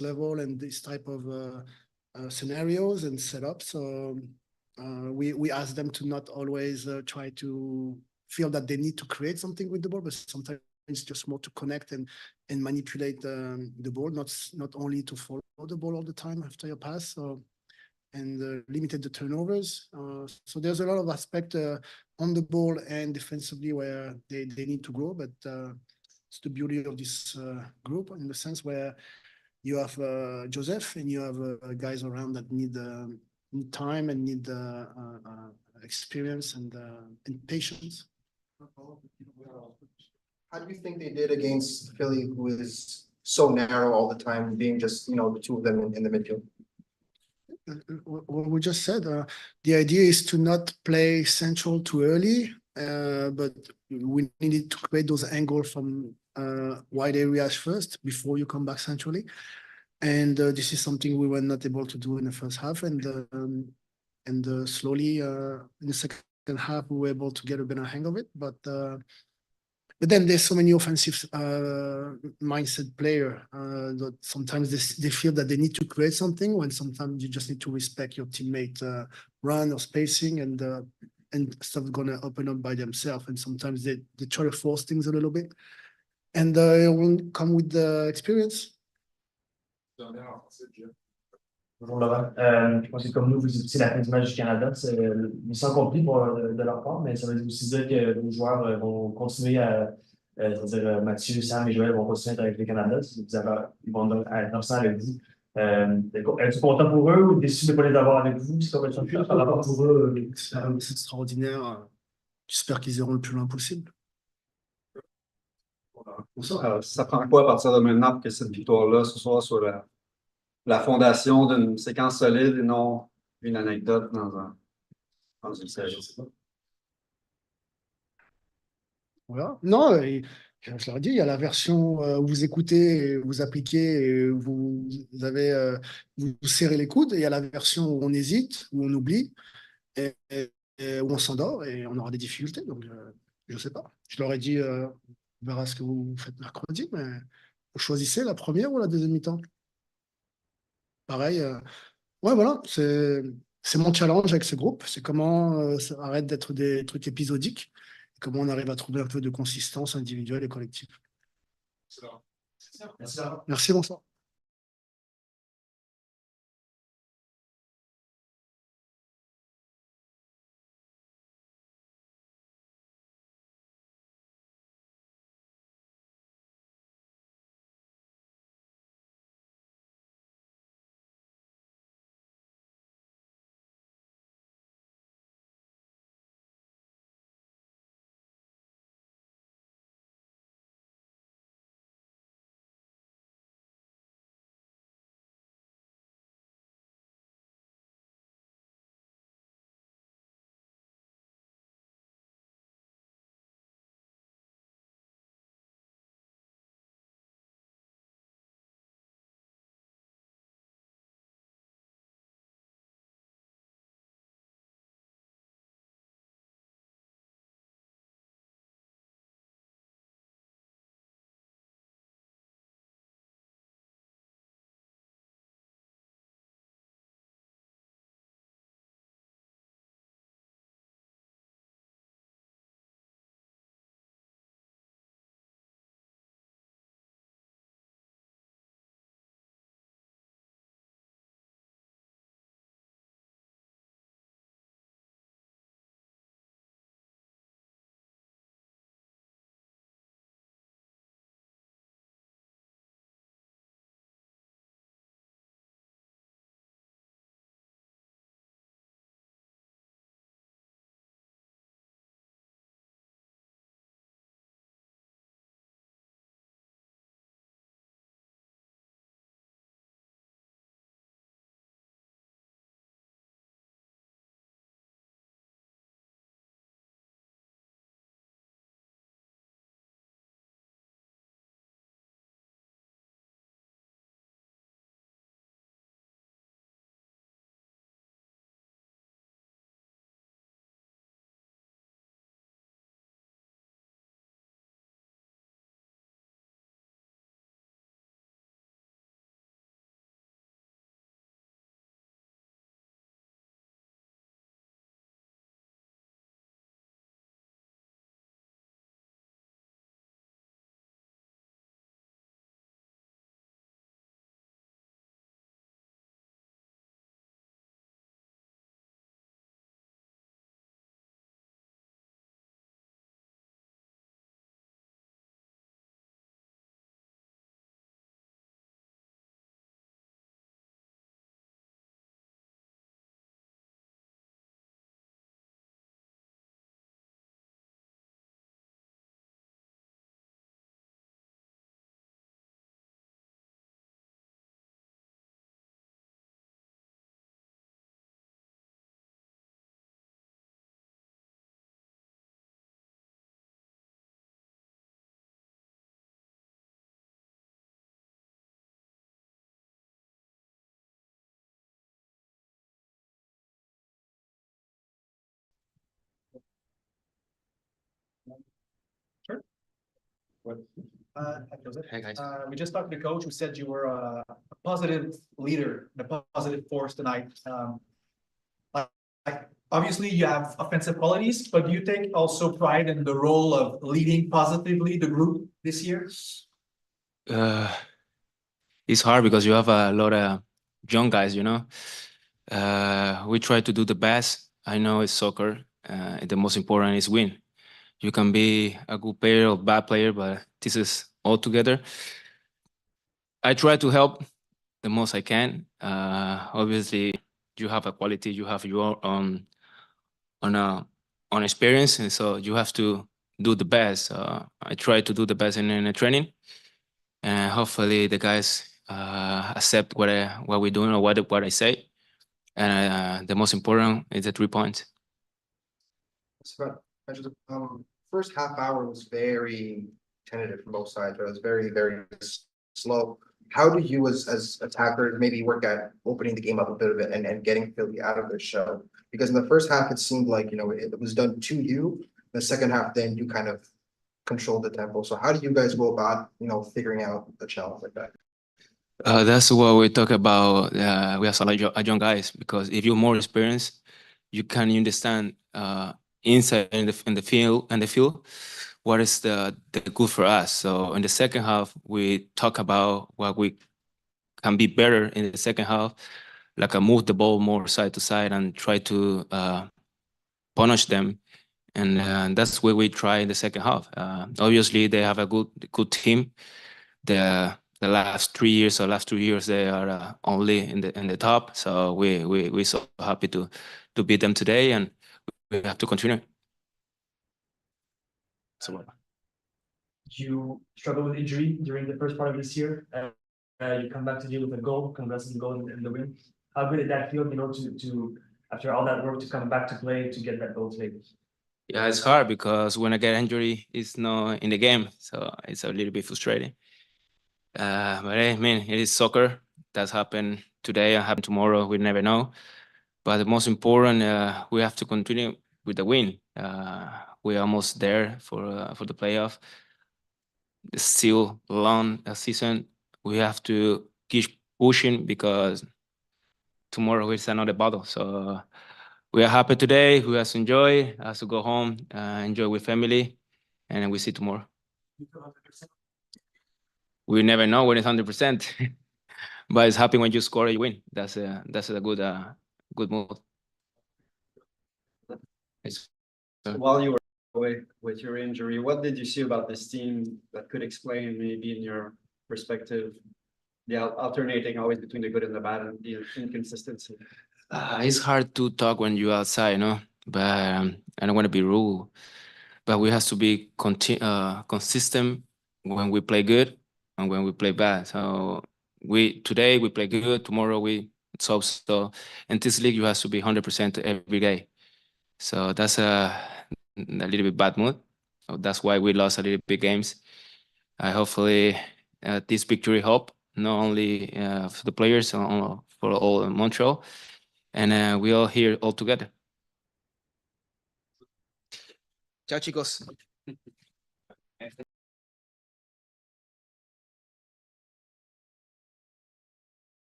level and this type of scenarios and setups. So we ask them to not always try to feel that they need to create something with the ball, but sometimes it's just more to connect and manipulate the ball, not only to follow the ball all the time after your pass. So, and limited the turnovers. So there's a lot of aspect on the ball and defensively where they need to grow, but it's the beauty of this group in the sense where you have Joseph and you have guys around that need time and need experience and patience. How do you think they did against Philly, who is so narrow all the time, being just, the two of them in the midfield? What we just said, the idea is to not play central too early, but we needed to create those angles from wide areas first before you come back centrally. And this is something we were not able to do in the first half. And slowly in the second half, we were able to get a better hang of it. But then there's so many offensive mindset player that sometimes they feel that they need to create something when sometimes you just need to respect your teammate run or spacing and stuff gonna open up by themselves. And sometimes they try to force things a little bit, and it will come with the experience. Bonjour Laurent. Je pense que comme nous, vous écoutez la fin du match du Canada, c'est mission accomplie de leur part, mais ça veut aussi dire que nos joueurs vont continuer à, c'est-à-dire Mathieu, Sam et Joël vont continuer à être avec le Canada. Ils vont être absents avec vous. Êtes-vous content pour eux ou déçu de ne pas les avoir avec vous? C'est comme ça par rapport pour eux. C'est extraordinaire. J'espère qu'ils iront le plus loin possible. Ça prend quoi à partir de maintenant pour que cette victoire-là ce soir soit la fondation d'une séquence solide et non une anecdote dans une série? Voilà. Non, je leur dis, il y a la version où vous écoutez, vous appliquez, et vous serrez les coudes, et il y a la version où on hésite, où on oublie, et où on s'endort, et on aura des difficultés. Donc, je ne sais pas. Je leur ai dit, on verra ce que vous faites mercredi, mais vous choisissez la première ou la deuxième mi-temps. Pareil, ouais, voilà, c'est mon challenge avec ce groupe, c'est comment ça arrête d'être des trucs épisodiques, et comment on arrive à trouver un peu de consistance individuelle et collective. Merci, bonsoir. Hi, Joseph. Hey, guys. We just talked to the coach who said you were a positive leader, a positive force tonight. Like, obviously you have offensive qualities, but do you take also pride in the role of leading positively the group this year? It's hard because you have a lot of young guys, you know. We try to do the best. I know it's soccer. The most important is win. You can be a good player or bad player, but this is all together. I try to help the most I can. Obviously, you have a quality, you have your on experience, and so you have to do the best. I try to do the best in the training, and hopefully the guys accept what we're doing or what I say. And the most important is the 3 points. So, first half hour was very tentative from both sides, right? It was very, very slow. How do you as attackers maybe work at opening the game up a bit of it and getting Philly out of their shell? Because in the first half, it seemed like, it was done to you. The second half, then you kind of controlled the tempo. So how do you guys go about, figuring out the challenge like that? That's what we talk about. We have a lot of young guys, because if you're more experienced, you can understand inside in the field what is the good for us. So in the second half, we talk about what we can be better in the second half, like move the ball more side to side and try to punish them. And that's what we try in the second half. Obviously, they have a good team. The last 3 years or last 2 years, they are only in the top. So we're so happy to beat them today, and we have to continue. So, You struggled with injury during the first part of this year. You come back to deal with a goal, congrats on the goal and the win. How good did that feel, to after all that work to come back to play to get that goal today? yeah, it's hard because when I get injury, it's not in the game, so it's a little bit frustrating. But I mean, it is soccer. That's happened today and happen tomorrow. We never know. But the most important, we have to continue with the win. We're almost there for the playoff. It's still long season. We have to keep pushing because tomorrow is another battle. So we are happy today. We have to enjoy. Have to go home, enjoy with family, and we see tomorrow. We never know when it's 100%, but it's happy when you score and you win. That's a good move. While you were away with your injury, what did you see about this team that could explain, maybe in your perspective, the alternating always between the good and the bad and the inconsistency? It's hard to talk when you're outside, but I don't want to be rude. But we have to be consistent when we play good and when we play bad. So today we play good, tomorrow we so. In this league, you have to be 100% every day. So that's a little bit bad mood. So that's why we lost a little bit games. Hopefully this victory help not only for the players, for all in Montreal, and we all here all together. Ciao, chicos.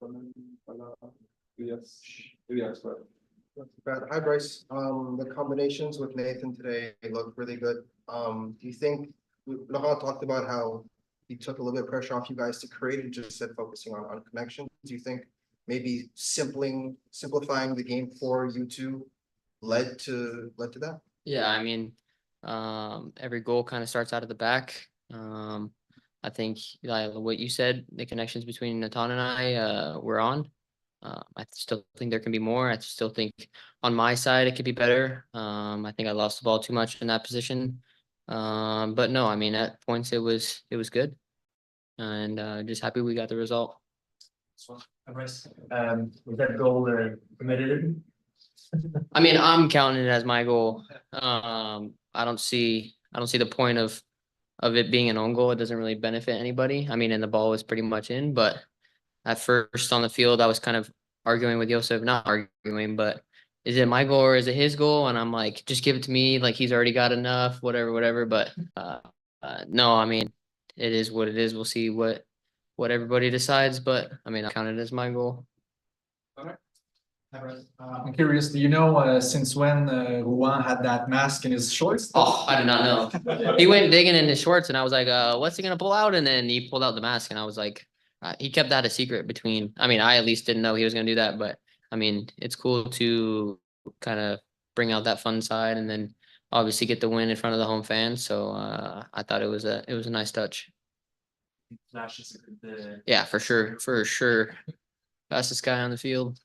Hi Bryce, the combinations with Nathan today looked really good. Do you think, Laurent talked about how he took a little bit of pressure off you guys to create and just said focusing on connections. Do you think maybe simplifying the game for you two led to that? Yeah, I mean, every goal kind of starts out of the back. I think like what you said, the connections between Natan and I, were on. I still think there can be more. I still think on my side it could be better. I think I lost the ball too much in that position. But no, I mean at points it was good, and just happy we got the result. Bryce, was that goal committed? I mean, I'm counting it as my goal. I don't see the point of it being an own goal. It doesn't really benefit anybody. I mean, and the ball was pretty much in, but at first on the field, I was kind of arguing with Joseph, not arguing, but is it my goal or is it his goal? And I'm like, just give it to me. Like he's already got enough, whatever. But no, I mean, it is what it is. We'll see what everybody decides. But I mean, I count it as my goal. I'm curious, do you know, since when, Juan had that mask in his shorts? Oh, I did not know. He went digging in his shorts, and I was like, what's he gonna pull out? And then he pulled out the mask, and I was like, he kept that a secret between. I mean, I at least didn't know he was gonna do that, but I mean, it's cool to kind of bring out that fun side, and then obviously get the win in front of the home fans. So I thought it was a nice touch. Yeah, for sure. Fastest guy on the field.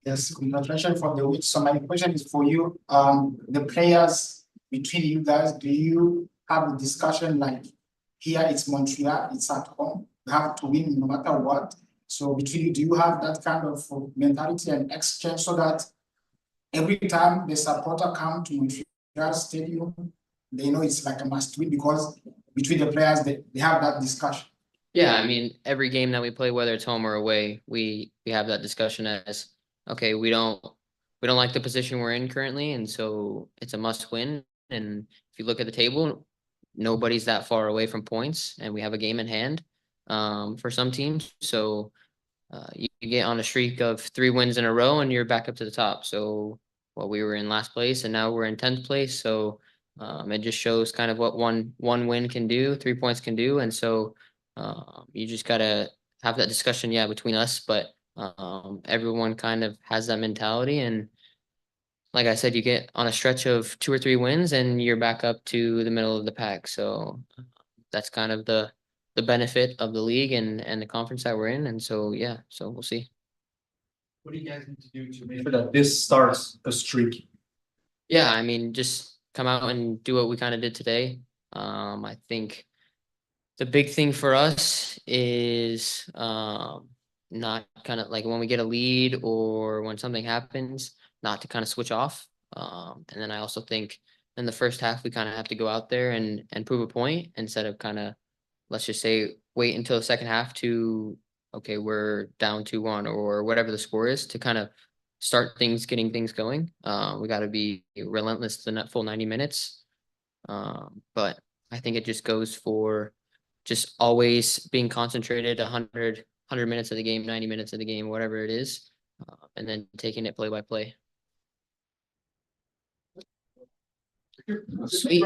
Yes, congratulations for the win. So my question is for you, the players between you guys, do you have a discussion like here it's Montreal, it's at home, you have to win no matter what? So between you, do you have that kind of mentality and exchange so that every time the supporter come to Montreal Stadium, they know it's like a must win because between the players, they have that discussion? Yeah, I mean, every game that we play, whether it's home or away, we have that discussion as, okay, we don't like the position we're in currently, and so it's a must win. And if you look at the table, nobody's that far away from points, and we have a game in hand for some teams. So you get on a streak of 3 wins in a row, and you're back up to the top. So well, we were in last place, and now we're in 10th place. So it just shows kind of what one win can do, 3 points can do, and so you just gotta have that discussion, yeah, between us, but everyone kind of has that mentality. And like I said, you get on a stretch of 2 or 3 wins and you're back up to the middle of the pack. So that's kind of the benefit of the league and the conference that we're in. And so, yeah, so we'll see. What do you guys need to do to make sure that this starts a streak? Yeah, I mean, just come out and do what we kind of did today. I think the big thing for us is not kind of like when we get a lead or when something happens, not to kind of switch off. And then I also think in the first half, we kind of have to go out there and prove a point instead of kind of, let's just say, wait until the second half to, okay, we're down 2-1 or whatever the score is, to kind of start getting things going. We got to be relentless the full 90 minutes. But I think it just goes for just always being concentrated 100 minutes of the game, 90 minutes of the game, whatever it is, and then taking it play by play. Sweet.